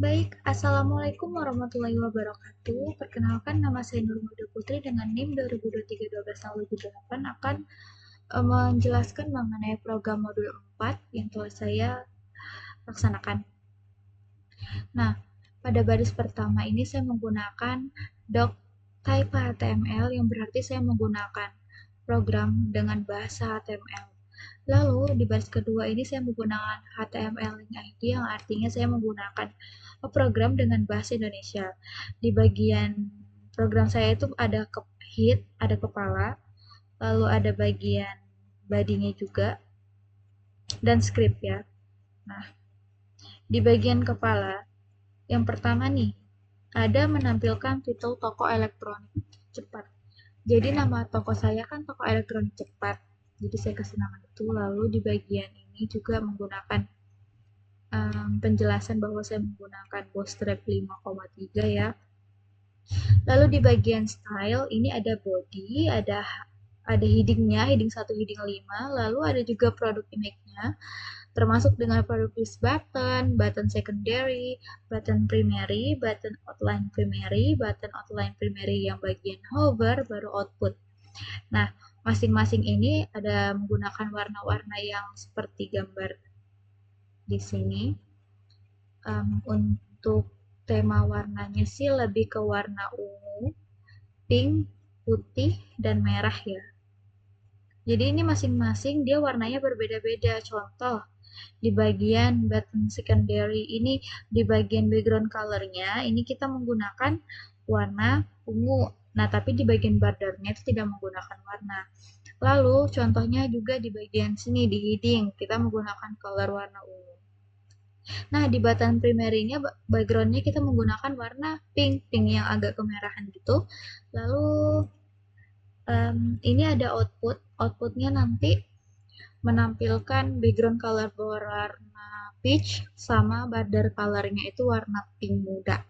Baik, Assalamualaikum warahmatullahi wabarakatuh. Perkenalkan, nama saya Nurmada Putri dengan NIM 2023-1208 akan menjelaskan mengenai program modul 4 yang telah saya laksanakan. Nah, pada baris pertama ini saya menggunakan doc type HTML yang berarti saya menggunakan program dengan bahasa HTML. Lalu di baris kedua ini saya menggunakan HTML link ID yang artinya saya menggunakan program dengan bahasa Indonesia. Di bagian program saya itu ada head, ada kepala, lalu ada bagian bodinya juga, dan script ya. Nah, di bagian kepala, yang pertama nih, ada menampilkan titel toko elektronik cepat. Jadi nama toko saya kan toko elektronik cepat. Jadi saya kasih nama itu. Lalu di bagian ini juga menggunakan penjelasan bahwa saya menggunakan bootstrap 5,3 ya. Lalu di bagian style ini ada body, ada headingnya, heading 1, heading 5, lalu ada juga produk image-nya, termasuk dengan produk list button, button secondary, button primary, button outline primary yang bagian hover, baru output. Nah, masing-masing ini ada menggunakan warna-warna yang seperti gambar di sini. Untuk tema warnanya sih lebih ke warna ungu, pink, putih, dan merah ya. Jadi ini masing-masing dia warnanya berbeda-beda. Contoh, di bagian button secondary ini, di bagian background colornya, ini kita menggunakan warna ungu. Nah, tapi di bagian bordernya itu tidak menggunakan warna. Lalu, contohnya juga di bagian sini, di heading, kita menggunakan color warna ungu. Nah, di button primary-nya background-nya kita menggunakan warna pink, pink yang agak kemerahan gitu. Lalu ini ada output, outputnya nanti menampilkan background color berwarna peach sama border colornya itu warna pink muda.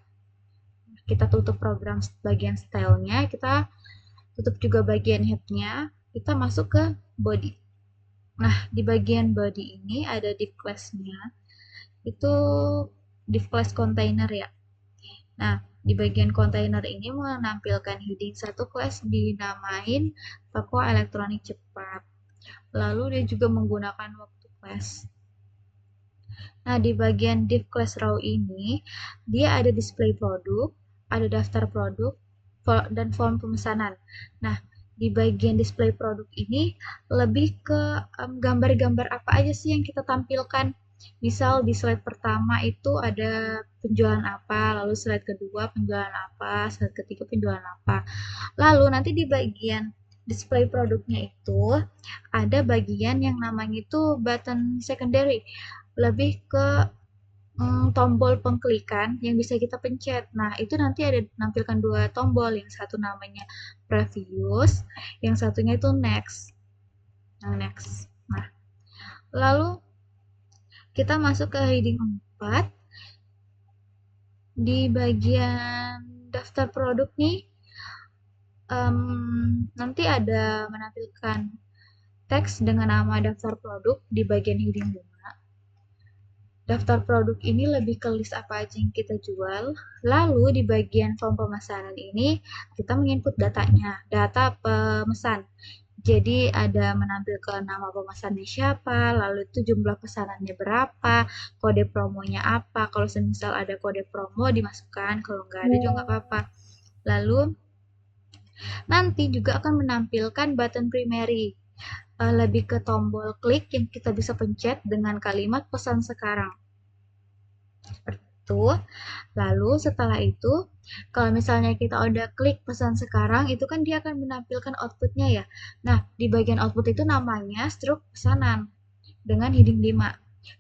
Kita tutup program bagian stylenya, kita tutup juga bagian headnya, kita masuk ke body. Nah, di bagian body ini ada div class-nya, itu div class container ya. Nah, di bagian kontainer ini menampilkan heading satu kelas dinamain toko elektronik cepat. Lalu dia juga menggunakan waktu kelas. Nah, di bagian div class row ini, dia ada display produk, ada daftar produk, dan form pemesanan. Nah, di bagian display produk ini lebih ke gambar-gambar apa aja sih yang kita tampilkan. Misal di slide pertama itu ada penjualan apa, lalu slide kedua penjualan apa, slide ketiga penjualan apa. Lalu nanti di bagian display produknya itu ada bagian yang namanya itu button secondary. Lebih ke tombol pengklikan yang bisa kita pencet. Nah, itu nanti ada menampilkan dua tombol, yang satu namanya previous, yang satunya itu next. Nah, next. Nah, lalu kita masuk ke heading 4. Di bagian daftar produk nih, nanti ada menampilkan teks dengan nama daftar produk di bagian heading 5. Daftar produk ini lebih ke list apa aja yang kita jual. Lalu di bagian form pemesanan ini kita menginput datanya, data pemesan. Jadi ada menampilkan nama pemesannya siapa, lalu itu jumlah pesanannya berapa, kode promonya apa. Kalau semisal ada kode promo dimasukkan, kalau nggak ada juga nggak apa-apa. Lalu nanti juga akan menampilkan button primary, lebih ke tombol klik yang kita bisa pencet dengan kalimat pesan sekarang. Seperti itu. Lalu setelah itu, kalau misalnya kita udah klik pesan sekarang, itu kan dia akan menampilkan outputnya ya. Nah, di bagian output itu namanya struk pesanan dengan heading 5.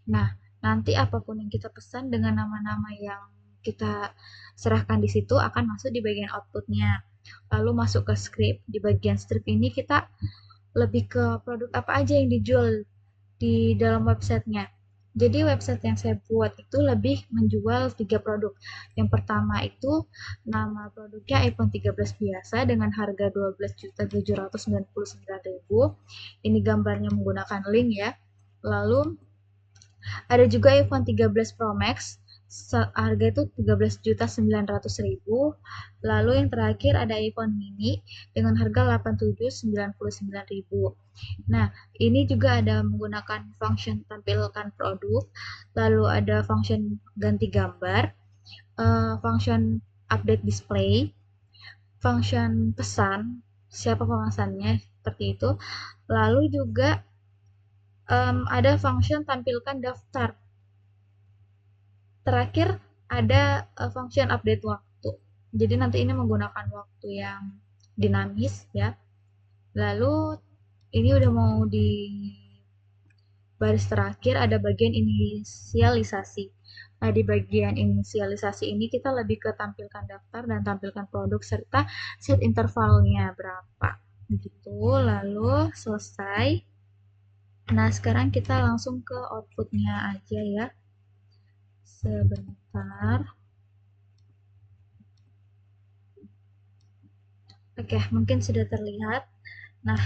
Nah, nanti apapun yang kita pesan dengan nama-nama yang kita serahkan di situ akan masuk di bagian outputnya. Lalu masuk ke script. Di bagian script ini kita lebih ke produk apa aja yang dijual di dalam websitenya. Jadi website yang saya buat itu lebih menjual 3 produk. Yang pertama itu nama produknya iPhone 13 biasa dengan harga 12.799.000. Ini gambarnya menggunakan link ya. Lalu ada juga iPhone 13 Pro Max Harga itu 13.900.000. Lalu yang terakhir ada iPhone mini dengan harga 87.99.000. Nah, ini juga ada menggunakan function tampilkan produk, lalu ada function ganti gambar, function update display, function pesan, siapa pemesannya, seperti itu. Lalu juga ada function tampilkan daftar. Terakhir ada function update waktu. Jadi nanti ini menggunakan waktu yang dinamis ya. Lalu ini udah mau di baris terakhir ada bagian inisialisasi. Nah, di bagian inisialisasi ini kita lebih ke tampilkan daftar dan tampilkan produk serta set intervalnya berapa. Begitu, lalu selesai. Nah, sekarang kita langsung ke outputnya aja ya. Sebentar. Oke, mungkin sudah terlihat. Nah,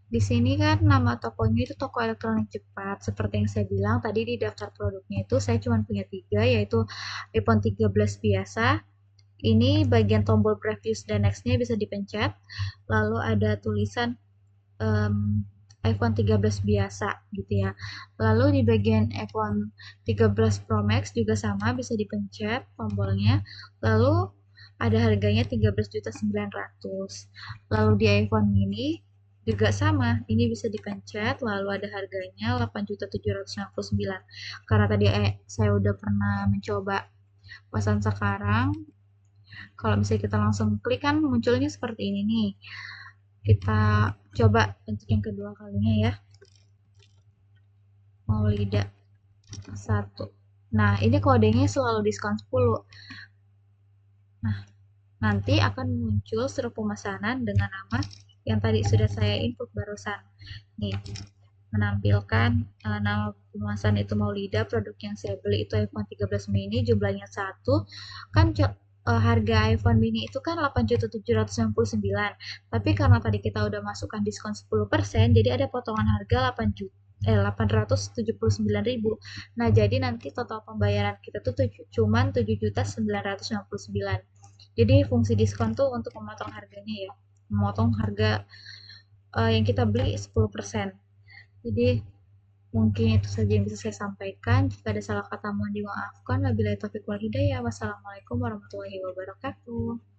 di sini kan nama tokonya itu toko elektronik cepat. Seperti yang saya bilang tadi di daftar produknya itu saya cuma punya 3, yaitu iPhone 13 biasa. Ini bagian tombol previous dan next-nya bisa dipencet. Lalu ada tulisan um, iPhone 13 biasa gitu ya. Lalu di bagian iPhone 13 Pro Max juga sama, bisa dipencet tombolnya. Lalu ada harganya 13.900.000. Lalu di iPhone mini juga sama, ini bisa dipencet, lalu ada harganya 8.769. Karena tadi saya udah pernah mencoba pesan sekarang, kalau misalnya kita langsung klik kan munculnya seperti ini nih. Kita coba untuk yang kedua kalinya ya. Maulida 1. Nah, ini kodenya selalu diskon 10. Nah, nanti akan muncul surat pemesanan dengan nama yang tadi sudah saya input barusan. Nih, menampilkan nama pemesan itu Maulida, produk yang saya beli itu iPhone 13 mini, jumlahnya 1. Kan harga iPhone mini itu kan 8.799. Tapi karena tadi kita udah masukkan diskon 10%, jadi ada potongan harga 879.000. Nah, jadi nanti total pembayaran kita tuh cuman 7.999. Jadi fungsi diskon tuh untuk memotong harganya ya. Memotong harga yang kita beli 10%. Jadi mungkin itu saja yang bisa saya sampaikan. Jika ada salah kata mohon dimaafkan. Wabillahi taufiq wal hidayah. Wassalamualaikum warahmatullahi wabarakatuh.